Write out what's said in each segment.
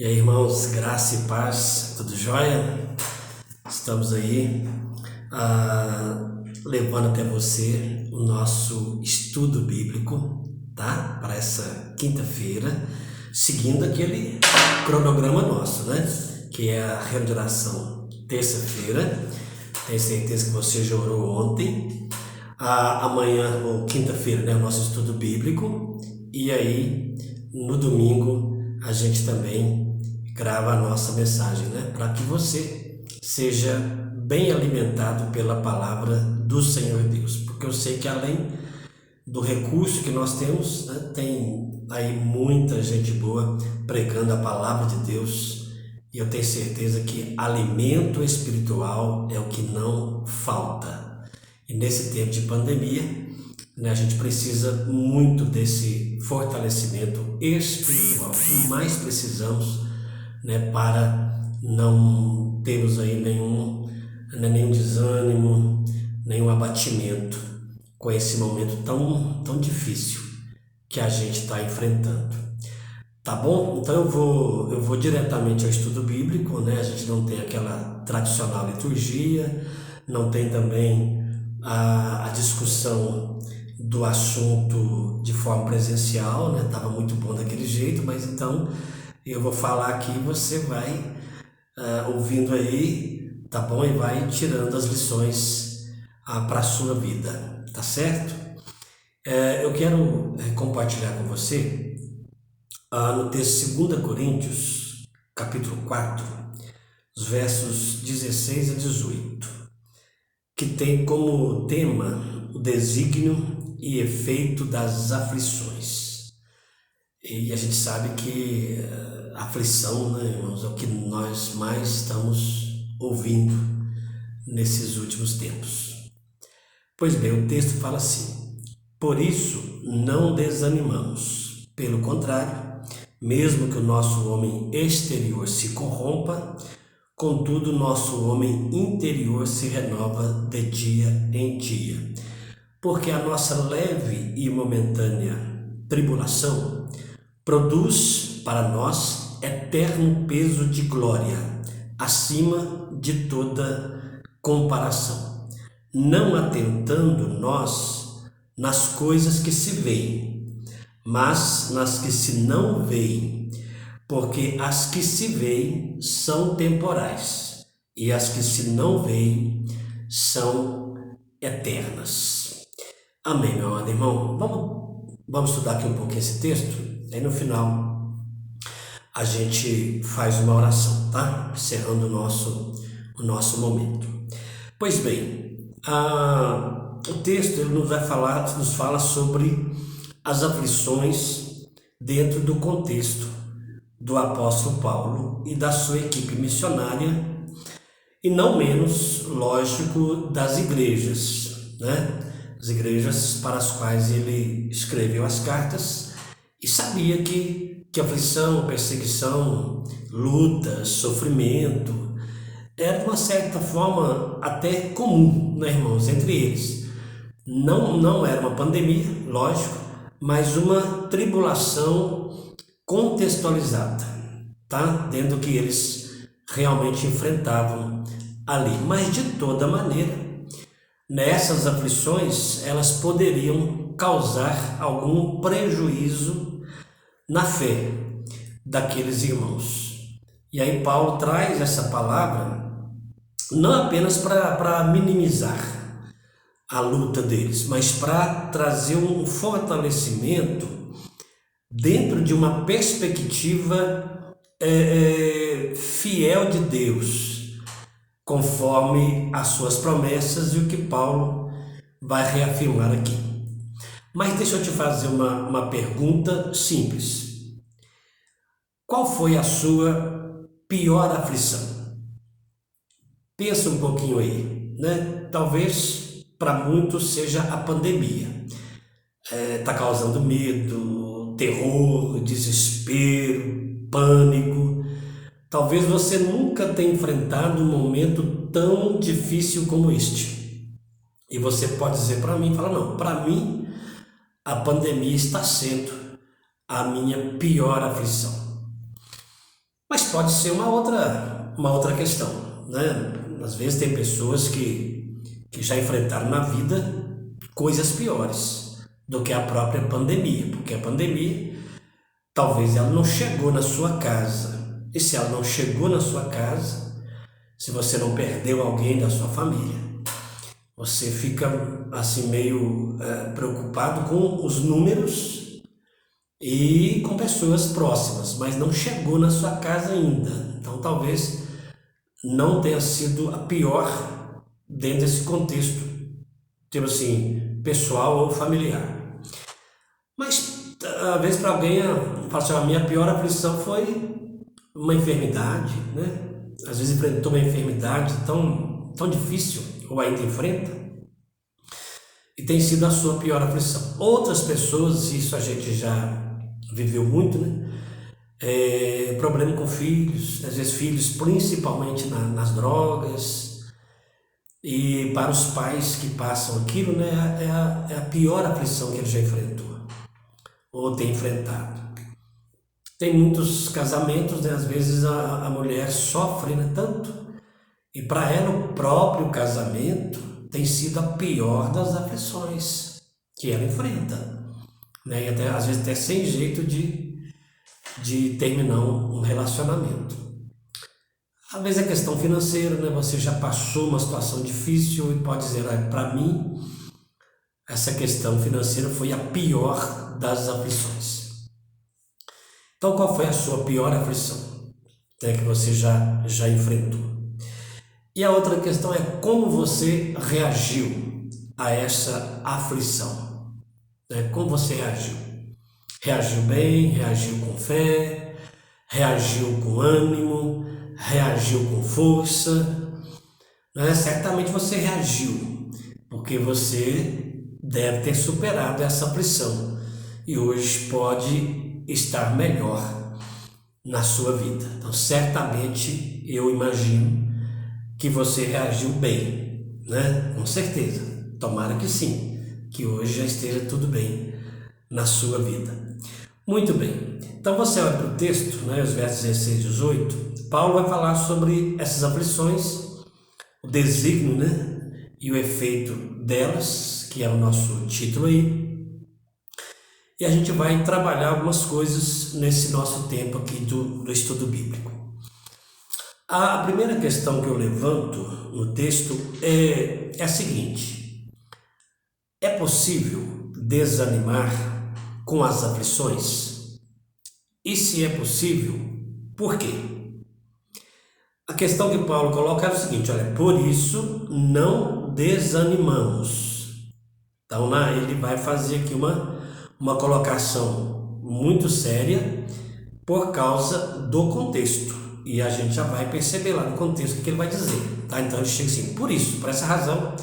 E aí, irmãos, graça e paz, tudo jóia? Estamos aí levando até você o nosso estudo bíblico, tá? Para essa quinta-feira, seguindo aquele cronograma nosso, né? Que é a reunião de oração terça-feira. Tenho certeza que você já orou ontem. Amanhã, ou quinta-feira, né? O nosso estudo bíblico. E aí, no domingo, a gente também grava a nossa mensagem, né? Para que você seja bem alimentado pela palavra do Senhor Deus. Porque eu sei que além do recurso que nós temos, né, tem aí muita gente boa pregando a palavra de Deus. E eu tenho certeza que alimento espiritual é o que não falta. E nesse tempo de pandemia, né, a gente precisa muito desse fortalecimento espiritual. O que mais precisamos, né, para não termos aí nenhum desânimo, nenhum abatimento com esse momento tão difícil que a gente está enfrentando. Tá bom? Então eu vou diretamente ao estudo bíblico, né? A gente não tem aquela tradicional liturgia, não tem também a discussão do assunto de forma presencial, né? Tava muito bom daquele jeito, mas então eu vou falar aqui, você vai ouvindo aí, tá bom? E vai tirando as lições para a sua vida, tá certo? Eu quero compartilhar com você no texto de 2 Coríntios, capítulo 4, os versos 16 a 18, que tem como tema o desígnio e efeito das aflições. E a gente sabe que a aflição, né, irmãos, é o que nós mais estamos ouvindo nesses últimos tempos. Pois bem, o texto fala assim: por isso não desanimamos, pelo contrário, mesmo que o nosso homem exterior se corrompa, contudo o nosso homem interior se renova de dia em dia. Porque a nossa leve e momentânea tribulação produz para nós eterno peso de glória, acima de toda comparação, não atentando nós nas coisas que se veem, mas nas que se não veem, porque as que se veem são temporais, e as que se não veem são eternas. Amém, meu amado irmão? Vamos estudar aqui um pouquinho esse texto, aí no final a gente faz uma oração, tá? Encerrando o nosso momento. Pois bem, o texto ele nos fala sobre as aflições dentro do contexto do apóstolo Paulo e da sua equipe missionária, e não menos, lógico, das igrejas, né? As igrejas para as quais ele escreveu as cartas, e sabia que aflição, perseguição, luta, sofrimento era de uma certa forma até comum, né, irmãos, entre eles. Não era uma pandemia, lógico, mas uma tribulação contextualizada, tá? Dentro do que eles realmente enfrentavam ali. Mas de toda maneira, nessas aflições, elas poderiam causar algum prejuízo na fé daqueles irmãos. E aí Paulo traz essa palavra não apenas para minimizar a luta deles, mas para trazer um fortalecimento dentro de uma perspectiva fiel de Deus, conforme as suas promessas e o que Paulo vai reafirmar aqui. Mas deixa eu te fazer uma pergunta simples. Qual foi a sua pior aflição? Pensa um pouquinho aí, né? Talvez para muitos seja a pandemia. Está causando medo, terror, desespero, pânico. Talvez você nunca tenha enfrentado um momento tão difícil como este. E você pode dizer para mim, não, para mim a pandemia está sendo a minha pior aflição. Mas pode ser uma outra questão, né? Às vezes tem pessoas que já enfrentaram na vida coisas piores do que a própria pandemia, porque a pandemia talvez ela não chegou na sua casa. E se ela não chegou na sua casa, se você não perdeu alguém da sua família, você fica assim meio preocupado com os números e com pessoas próximas, mas não chegou na sua casa ainda. Então talvez não tenha sido a pior dentro desse contexto, tipo assim, pessoal ou familiar. Mas às vezes para alguém fala assim, a minha pior aflição foi uma enfermidade, né? Às vezes enfrentou uma enfermidade tão difícil, ou ainda enfrenta, e tem sido a sua pior aflição. Outras pessoas, isso a gente já viveu muito, né? Problema com filhos, às vezes filhos principalmente nas drogas, e para os pais que passam aquilo, né, é a pior aflição que ele já enfrentou, ou tem enfrentado. Tem muitos casamentos, né, às vezes a mulher sofre, né, tanto, e para ela o próprio casamento tem sido a pior das aflições que ela enfrenta, né, e até, às vezes até sem jeito de terminar um relacionamento. Às vezes é questão financeira, né? Você já passou uma situação difícil e pode dizer, para mim, essa questão financeira foi a pior das aflições. Então, qual foi a sua pior aflição, né, que você já enfrentou? E a outra questão é como você reagiu a essa aflição, né? Como você reagiu? Reagiu bem, reagiu com fé, reagiu com ânimo, reagiu com força, né? Certamente você reagiu, porque você deve ter superado essa aflição e hoje pode estar melhor na sua vida. Então, certamente, eu imagino que você reagiu bem, né? Com certeza. Tomara que sim, que hoje já esteja tudo bem na sua vida. Muito bem. Então, você olha para o texto, né, os versos 16 e 18, Paulo vai falar sobre essas aflições, o desígnio, né, e o efeito delas, que é o nosso título aí. E a gente vai trabalhar algumas coisas nesse nosso tempo aqui do estudo bíblico. A primeira questão que eu levanto no texto é a seguinte: é possível desanimar com as aflições? E se é possível, por quê? A questão que Paulo coloca é o seguinte, olha, por isso não desanimamos. Então ele vai fazer aqui uma colocação muito séria por causa do contexto. E a gente já vai perceber lá no contexto o que ele vai dizer. Tá? Então ele chega assim, por isso, por essa razão,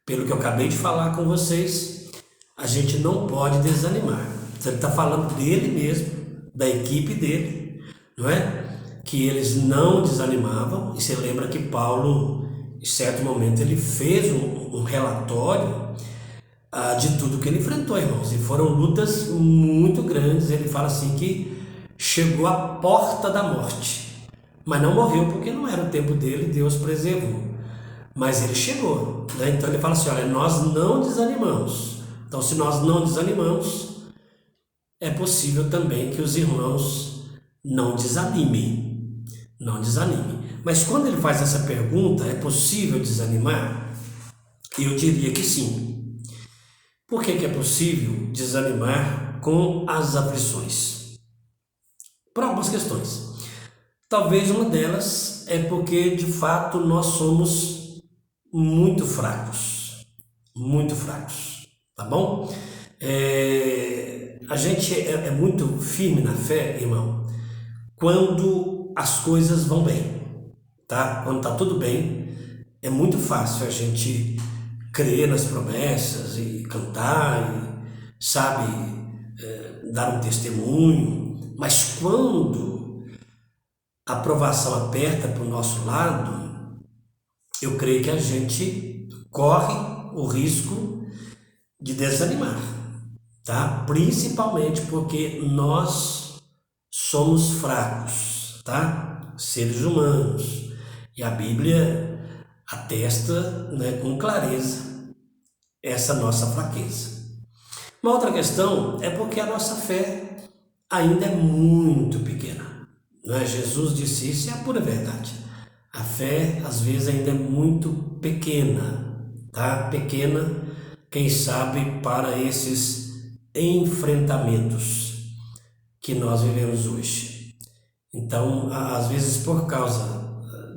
pelo que eu acabei de falar com vocês, a gente não pode desanimar. Então, ele está falando dele mesmo, da equipe dele, não é? Que eles não desanimavam. E você lembra que Paulo, em certo momento, ele fez um relatório de tudo que ele enfrentou, irmãos. E foram lutas muito grandes. Ele fala assim que chegou à porta da morte, mas não morreu porque não era o tempo dele, Deus preservou. Mas ele chegou, né? Então ele fala assim, olha, nós não desanimamos. Então, se nós não desanimamos, é possível também que os irmãos não desanimem. Não desanimem. Mas quando ele faz essa pergunta, é possível desanimar? Eu diria que sim. Por que é possível desanimar com as aflições? Por algumas questões. Talvez uma delas é porque, de fato, nós somos muito fracos. Muito fracos. Tá bom? A gente é muito firme na fé, irmão, quando as coisas vão bem, tá? Quando tá tudo bem, é muito fácil a gente crer nas promessas e cantar, e, sabe, dar um testemunho, mas quando a provação aperta para o nosso lado, eu creio que a gente corre o risco de desanimar. Tá? Principalmente porque nós somos fracos, tá? Seres humanos. E a Bíblia atesta, né, com clareza essa nossa fraqueza. Uma outra questão é porque a nossa fé ainda é muito pequena. Né? Jesus disse isso e é a pura verdade. A fé, às vezes, ainda é muito pequena, tá? Pequena, quem sabe, para esses enfrentamentos que nós vivemos hoje. Então, às vezes, por causa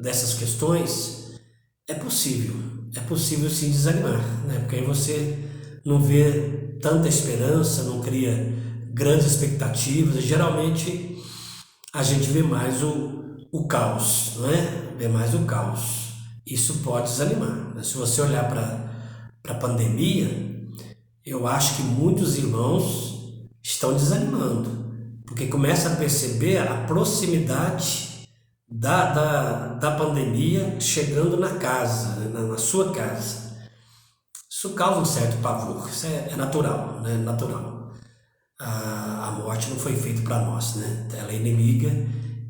dessas questões, é possível sim desanimar, né? Porque aí você não vê tanta esperança, não cria grandes expectativas, e geralmente a gente vê mais o caos, não é? Vê mais o caos. Isso pode desanimar, né? Se você olhar para a pandemia, eu acho que muitos irmãos estão desanimando, porque começa a perceber a proximidade da pandemia chegando na casa, na sua casa. Isso causa um certo pavor, isso é natural, né? Natural. A morte não foi feita para nós, né? Ela é inimiga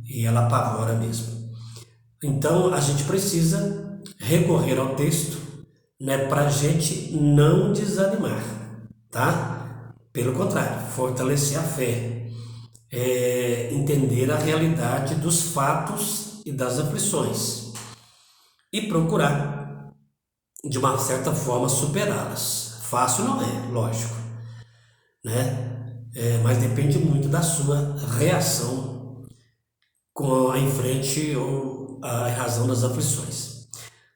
e ela apavora mesmo. Então a gente precisa recorrer ao texto, né, para a gente não desanimar, tá? Pelo contrário, fortalecer a fé, entender a realidade dos fatos e das aflições e procurar, de uma certa forma, superá-las. Fácil não é, lógico, né? Mas depende muito da sua reação em frente ou à razão das aflições.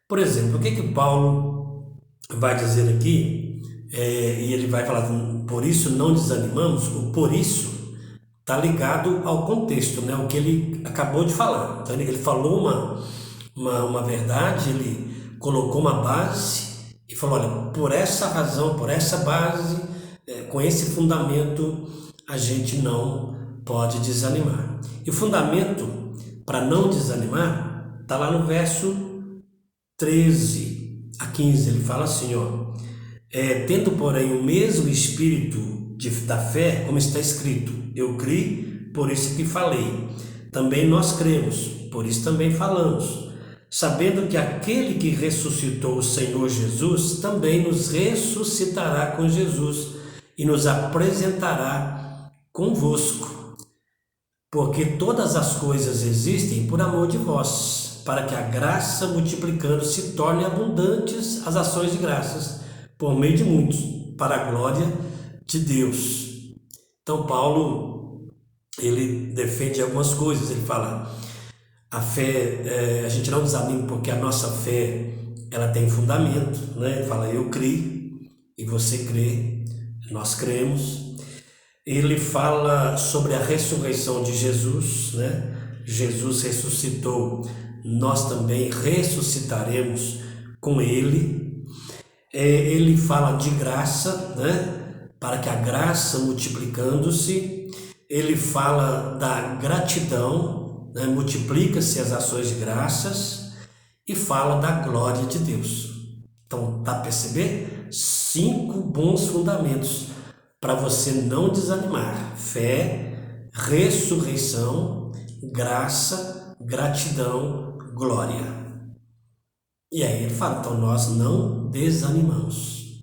Por exemplo, o que Paulo vai dizer aqui? E ele vai falar, por isso não desanimamos. O por isso está ligado ao contexto, né? O que ele acabou de falar. Então ele falou uma verdade, ele colocou uma base e falou, olha, por essa razão, por essa base, com esse fundamento, a gente não pode desanimar. E o fundamento para não desanimar está lá no verso 13 a 15. Ele fala assim, ó, tendo, porém, o mesmo espírito da fé, como está escrito, eu criei, por isso que falei. Também nós cremos, por isso também falamos, sabendo que aquele que ressuscitou o Senhor Jesus também nos ressuscitará com Jesus e nos apresentará convosco. Porque todas as coisas existem por amor de vós, para que a graça, multiplicando, se torne abundantes as ações de graças, por meio de muitos, para a glória de Deus. Então Paulo, ele defende algumas coisas, ele fala, a fé, a gente não desanima porque a nossa fé, ela tem fundamento, né? Ele fala, eu criei e você crê, nós cremos. Ele fala sobre a ressurreição de Jesus, né? Jesus ressuscitou, nós também ressuscitaremos com ele. Ele fala de graça, né? Para que a graça multiplicando-se, ele fala da gratidão, né? Multiplica-se as ações de graças, e fala da glória de Deus. Então, tá a perceber? 5 bons fundamentos para você não desanimar: fé, ressurreição, graça, gratidão, glória. E aí ele fala, então nós não desanimamos.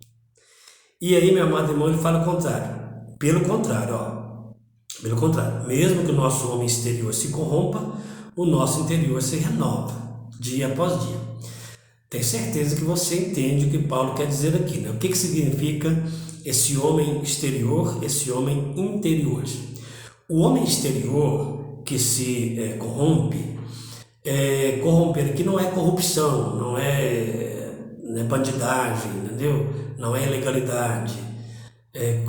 E aí, meu amado irmão, ele fala o contrário. Pelo contrário, mesmo que o nosso homem exterior se corrompa, o nosso interior se renova, dia após dia. Tenho certeza que você entende o que Paulo quer dizer aqui, né? O que significa esse homem exterior, esse homem interior? O homem exterior que se corrompe, corromper aqui não é corrupção, não é bandidagem, entendeu? Não é ilegalidade.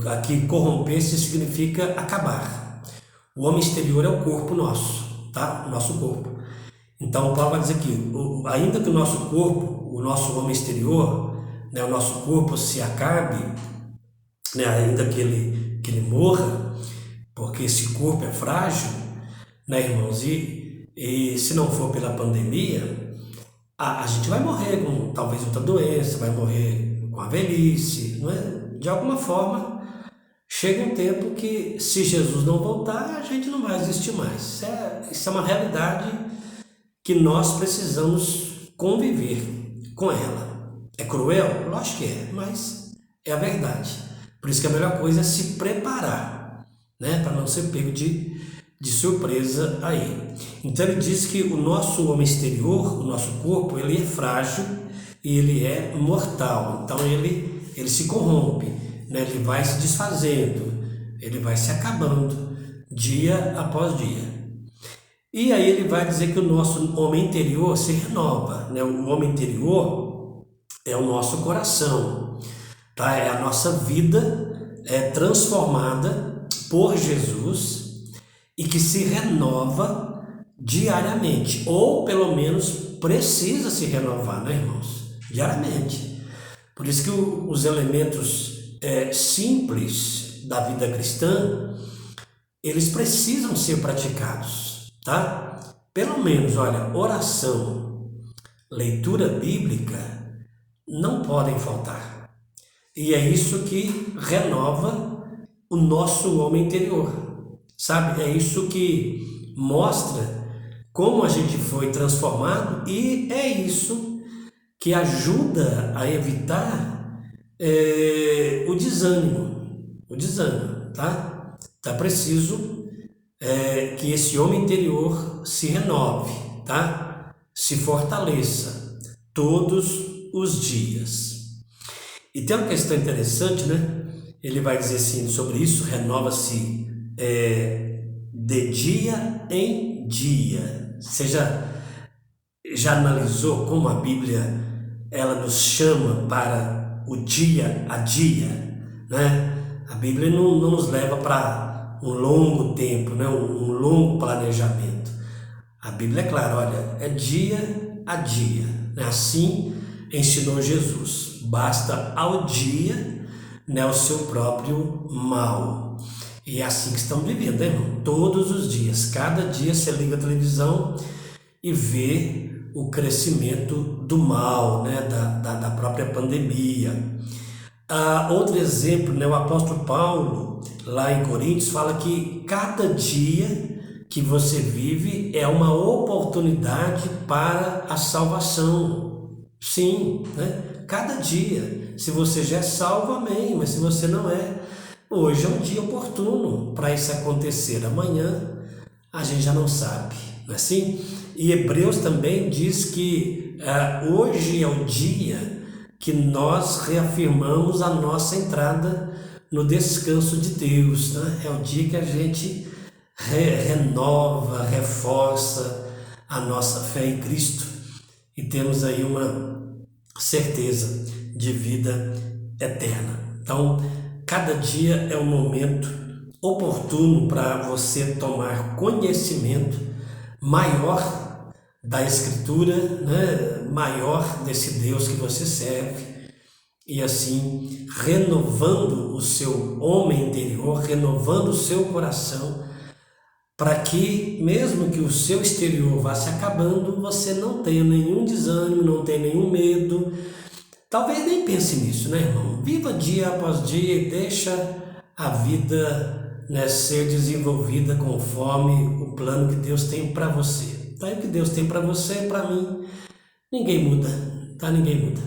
Aqui corromper-se significa acabar. O homem exterior é o corpo nosso, tá? O nosso corpo. Então Paulo vai dizer que ainda que o nosso corpo, o nosso homem exterior, né, o nosso corpo se acabe, né, ainda que ele morra, porque esse corpo é frágil, né, irmãos, e se não for pela pandemia, a gente vai morrer com talvez outra doença, vai morrer com a velhice, não é? De alguma forma Chega um tempo que, se Jesus não voltar, a gente não vai existir mais. Isso é uma realidade que nós precisamos conviver com ela. É cruel? Lógico que é, mas é a verdade. Por isso que a melhor coisa é se preparar, né, para não ser pego de surpresa aí. Então ele diz que o nosso homem exterior, o nosso corpo, ele é frágil e ele é mortal. Então ele se corrompe, né? Ele vai se desfazendo, ele vai se acabando dia após dia. E aí ele vai dizer que o nosso homem interior se renova, né? O homem interior é o nosso coração, tá? É a nossa vida transformada por Jesus e que se renova diariamente, ou pelo menos precisa se renovar, né, irmãos? Diariamente. Por isso que os elementos simples da vida cristã, eles precisam ser praticados, tá? Pelo menos, olha, oração, leitura bíblica não podem faltar. E é isso que renova o nosso homem interior, sabe? É isso que mostra como a gente foi transformado e é isso que ajuda a evitar o desânimo, tá? Tá preciso que esse homem interior se renove, tá? Se fortaleça todos os dias. E tem uma questão interessante, né? Ele vai dizer assim sobre isso: renova-se de dia em dia. Você já analisou como a Bíblia ela nos chama para o dia a dia, né? A Bíblia não nos leva para um longo tempo, né? Um longo planejamento. A Bíblia é clara, olha, é dia a dia, né? Assim ensinou Jesus. Basta ao dia, né, o seu próprio mal. E é assim que estamos vivendo, né, irmão? Todos os dias, cada dia você liga a televisão e vê o crescimento do mal, né, da própria pandemia. Outro exemplo, né, o apóstolo Paulo, lá em Coríntios, fala que cada dia que você vive é uma oportunidade para a salvação. Sim, né? Cada dia. Se você já é salvo, amém, mas se você não é, hoje é um dia oportuno para isso acontecer. Amanhã a gente já não sabe, não é assim? E Hebreus também diz que hoje é o dia que nós reafirmamos a nossa entrada no descanso de Deus, né? É o dia que a gente renova, reforça a nossa fé em Cristo e temos aí uma certeza de vida eterna. Então, cada dia é um momento oportuno para você tomar conhecimento maior da Escritura, né? Maior desse Deus que você serve, e assim renovando o seu homem interior, renovando o seu coração, para que, mesmo que o seu exterior vá se acabando, você não tenha nenhum desânimo, não tenha nenhum medo. Talvez nem pense nisso, né, irmão? Viva dia após dia e deixa a vida, né, ser desenvolvida conforme o plano que Deus tem para você. Então, o que Deus tem para você, para mim, ninguém muda, tá? Ninguém muda.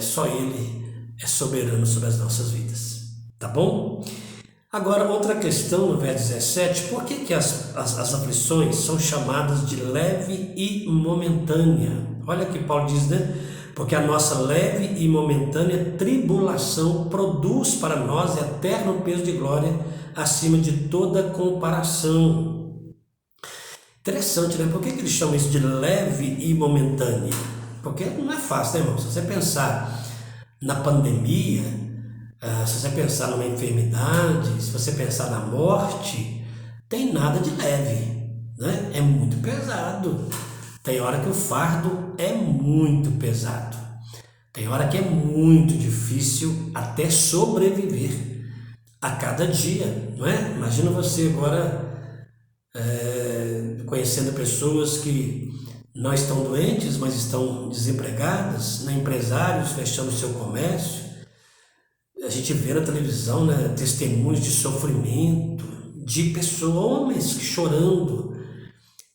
Só Ele é soberano sobre as nossas vidas, tá bom? Agora, outra questão no verso 17, por que as aflições são chamadas de leve e momentânea? Olha que Paulo diz, né? Porque a nossa leve e momentânea tribulação produz para nós eterno peso de glória acima de toda comparação. Interessante, né? Por que eles chamam isso de leve e momentânea? Porque não é fácil, né, irmão? Se você pensar na pandemia, se você pensar numa enfermidade, se você pensar na morte, tem nada de leve, né? É muito pesado. Tem hora que o fardo é muito pesado. Tem hora que é muito difícil até sobreviver a cada dia, não é? Imagina você agora conhecendo pessoas que não estão doentes, mas estão desempregadas, né? Empresários fechando seu comércio, gente vê na televisão, né, testemunhos de sofrimento, de pessoas, homens chorando,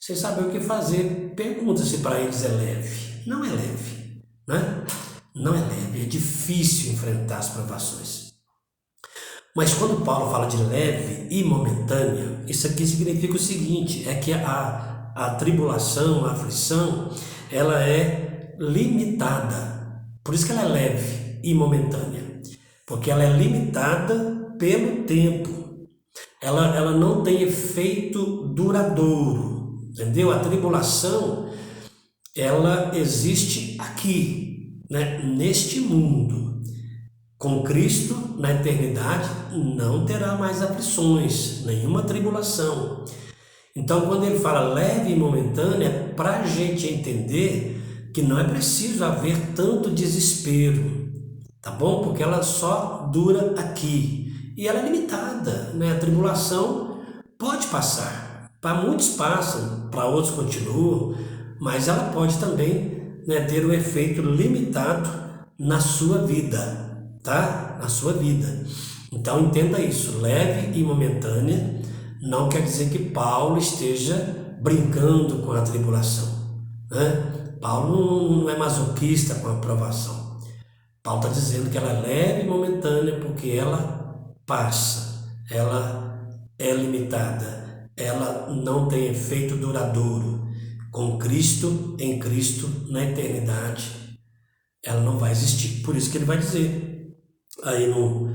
sem saber o que fazer. Pergunta se para eles é leve. Não é leve, né? Não é leve, é difícil enfrentar as provações. Mas quando Paulo fala de leve e momentânea, isso aqui significa o seguinte, é que a tribulação, a aflição, ela é limitada. Por isso que ela é leve e momentânea, porque ela é limitada pelo tempo. Ela não tem efeito duradouro, entendeu? A tribulação, ela existe aqui, né? Neste mundo. Com Cristo, na eternidade, não terá mais aflições, nenhuma tribulação. Então, quando ele fala leve e momentânea, é para a gente entender que não é preciso haver tanto desespero, tá bom? Porque ela só dura aqui. E ela é limitada, né? A tribulação pode passar. Para muitos passam, para outros continuam, mas ela pode também, né, ter um efeito limitado na sua vida, tá? Na sua vida. Então entenda isso, leve e momentânea não quer dizer que Paulo esteja brincando com a tribulação, né? Paulo não é masoquista com a provação. Paulo está dizendo que ela é leve e momentânea porque ela passa, ela é limitada, ela não tem efeito duradouro. Com Cristo, em Cristo, na eternidade, ela não vai existir. Por isso que ele vai dizer aí no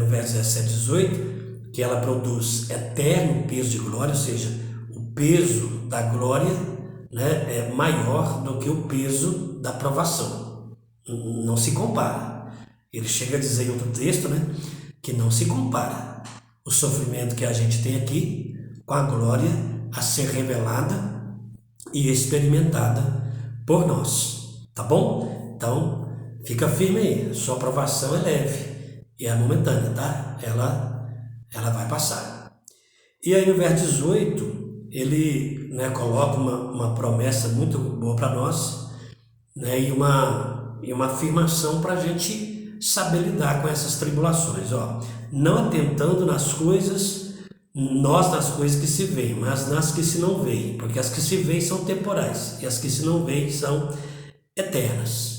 verso 17 e 18, que ela produz eterno peso de glória, ou seja, o peso da glória, né, é maior do que o peso da provação. Não se compara. Ele chega a dizer em outro texto, né, que não se compara o sofrimento que a gente tem aqui com a glória a ser revelada e experimentada por nós, tá bom? Então, fica firme aí, sua aprovação é leve e é momentânea, tá? Ela vai passar. E aí no verso 18, ele, né, coloca uma promessa muito boa para nós, né, e uma afirmação para a gente saber lidar com essas tribulações, ó. Não atentando nas coisas que se veem, mas nas que se não veem, porque as que se veem são temporais e as que se não veem são eternas.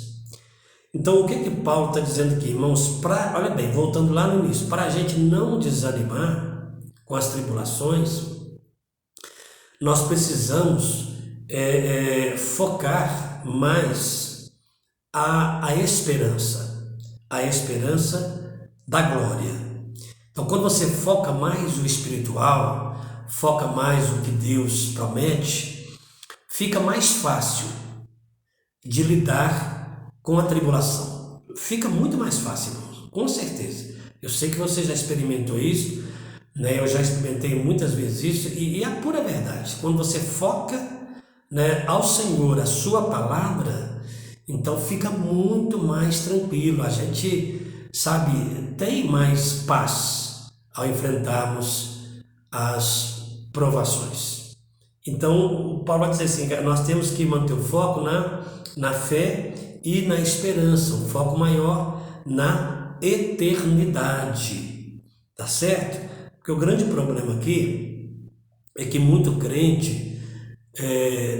Então, o que Paulo está dizendo aqui, irmãos? Olha bem, voltando lá no início, para a gente não desanimar com as tribulações, nós precisamos focar mais a esperança da glória. Então, quando você foca mais o espiritual, foca mais o que Deus promete, fica mais fácil de lidar com a tribulação. Fica muito mais fácil, irmãos, com certeza. Eu sei que você já experimentou isso, né? Eu já experimentei muitas vezes isso, e é a pura verdade. Quando você foca, né, ao Senhor, a sua palavra, então fica muito mais tranquilo. A gente, sabe, tem mais paz ao enfrentarmos as provações. Então, o Paulo vai dizer assim, que nós temos que manter o foco na fé e na esperança, um foco maior na eternidade, tá certo? Porque o grande problema aqui é que muito crente,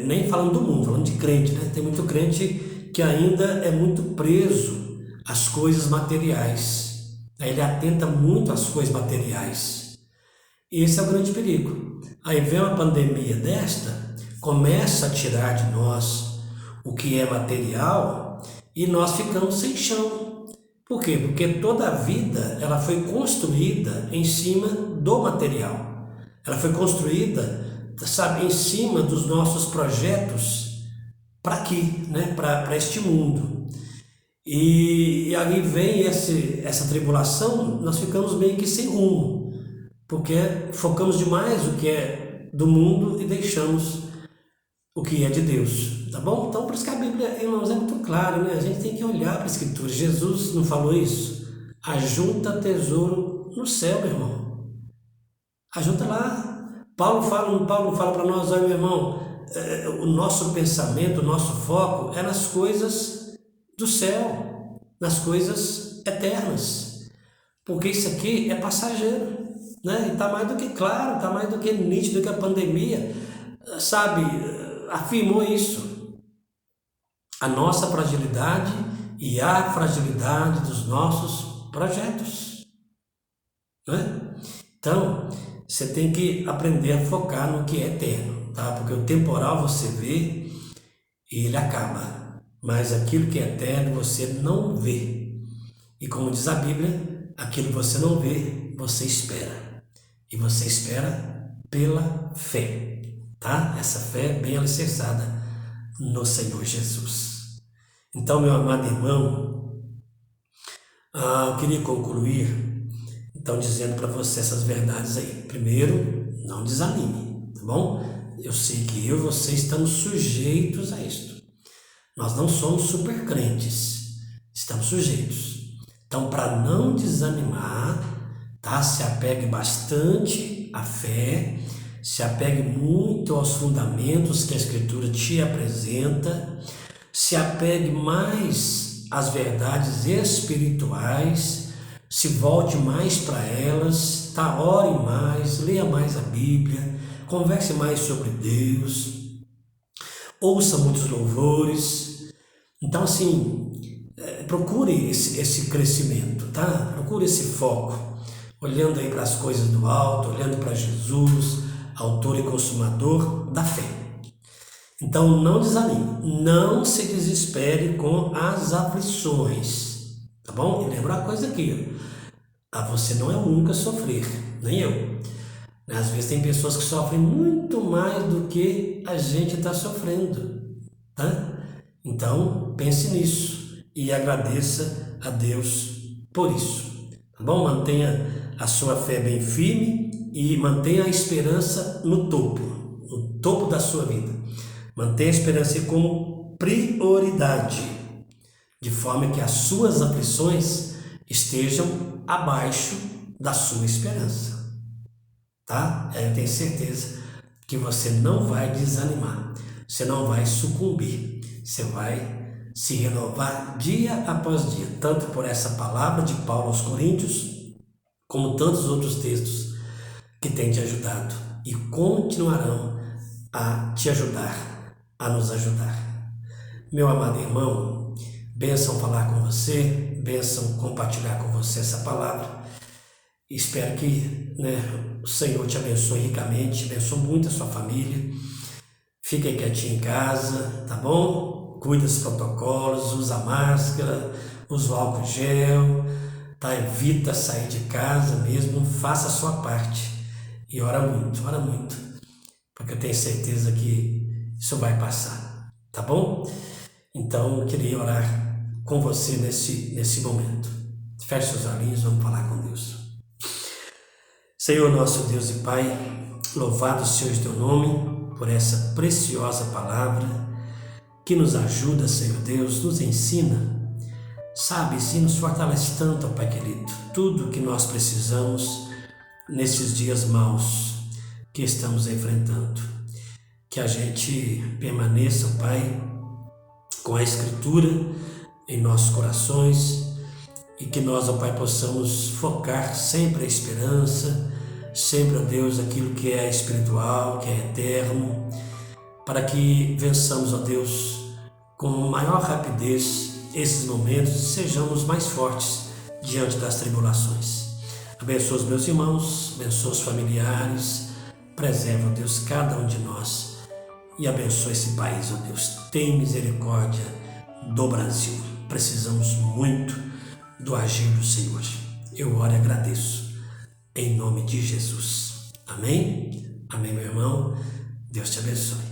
nem falando do mundo, falando de crente, né? Tem muito crente que ainda é muito preso às coisas materiais. Ele atenta muito às coisas materiais. Esse é o grande perigo. Aí vem uma pandemia desta, começa a tirar de nós o que é material e nós ficamos sem chão. Por quê? Porque toda a vida ela foi construída em cima do material. Ela foi construída, sabe, em cima dos nossos projetos para aqui, né? Para este mundo. E aí vem essa tribulação, nós ficamos meio que sem rumo, porque focamos demais o que é do mundo e deixamos o que é de Deus, tá bom? Então, por isso que a Bíblia, irmãos, é muito clara, né? A gente tem que olhar para a Escritura. Jesus não falou isso? Ajunta tesouro no céu, meu irmão. Ajunta lá. Paulo fala para nós, olha, meu irmão, o nosso pensamento, o nosso foco é nas coisas do céu, nas coisas eternas. porque isso aqui é passageiro, né? E está mais do que claro, está mais do que nítido que a pandemia, sabe, afirmou isso. A nossa fragilidade e a fragilidade dos nossos projetos, né? Então, você tem que aprender a focar no que é eterno, tá? Porque o temporal você vê e ele acaba, mas aquilo que é eterno você não vê. E como diz a Bíblia, aquilo que você não vê, você espera. E você espera pela fé, tá? Essa fé bem alicerçada no Senhor Jesus. Então, meu amado irmão, eu queria concluir então dizendo para você essas verdades aí. Primeiro, não desanime, tá bom? Eu sei que eu e você estamos sujeitos a isto. Nós não somos super crentes, estamos sujeitos. Então, para não desanimar, tá? Se apegue bastante à fé, se apegue muito aos fundamentos que a Escritura te apresenta, se apegue mais às verdades espirituais, se volte mais para elas, tá? Ore mais, leia mais a Bíblia, converse mais sobre Deus, ouça muitos louvores. Então, assim, procure esse crescimento, tá? Procure esse foco, olhando aí para as coisas do alto, olhando para Jesus, autor e consumador da fé. Então, não desanime, não se desespere com as aflições, tá bom? E lembra uma coisa aqui, você não é o único a sofrer, nem eu. Às vezes tem pessoas que sofrem muito mais do que a gente está sofrendo, tá? Então, pense nisso e agradeça a Deus por isso, tá bom? Mantenha a sua fé bem firme e mantenha a esperança no topo da sua vida. Mantenha a esperança como prioridade, de forma que as suas aflições estejam abaixo da sua esperança, tá? Eu tenho certeza que você não vai desanimar, você não vai sucumbir, você vai se renovar dia após dia, tanto por essa palavra de Paulo aos Coríntios, como tantos outros textos que têm te ajudado e continuarão a te ajudar, a nos ajudar. Meu amado irmão, bênção falar com você, bênção compartilhar com você essa palavra. Espero que, o Senhor te abençoe ricamente, abençoe muito a sua família. Fique aí quietinho em casa, tá bom? Cuide dos protocolos, usa máscara, usa o álcool gel, tá? Evita sair de casa mesmo, faça a sua parte e ora muito, porque eu tenho certeza que isso vai passar, tá bom? Então eu queria orar com você nesse momento. Feche seus olhinhos, vamos falar com Deus. Senhor nosso Deus e Pai, louvado seja o teu nome por essa preciosa palavra que nos ajuda, Senhor Deus, nos ensina, sabe, se nos fortalece tanto, Pai querido, tudo que nós precisamos nesses dias maus que estamos enfrentando. Que a gente permaneça, Pai, com a Escritura em nossos corações e que nós, ó Pai, possamos focar sempre a esperança, sempre, ó Deus, aquilo que é espiritual, que é eterno, para que vençamos, ó Deus, com maior rapidez esses momentos e sejamos mais fortes diante das tribulações. Abençoa os meus irmãos, abençoa os familiares, preserva, ó Deus, cada um de nós e abençoa esse país, ó Deus. Tem misericórdia do Brasil. Precisamos muito do agir do Senhor. Eu oro e agradeço em nome de Jesus. Amém? Amém, meu irmão. Deus te abençoe.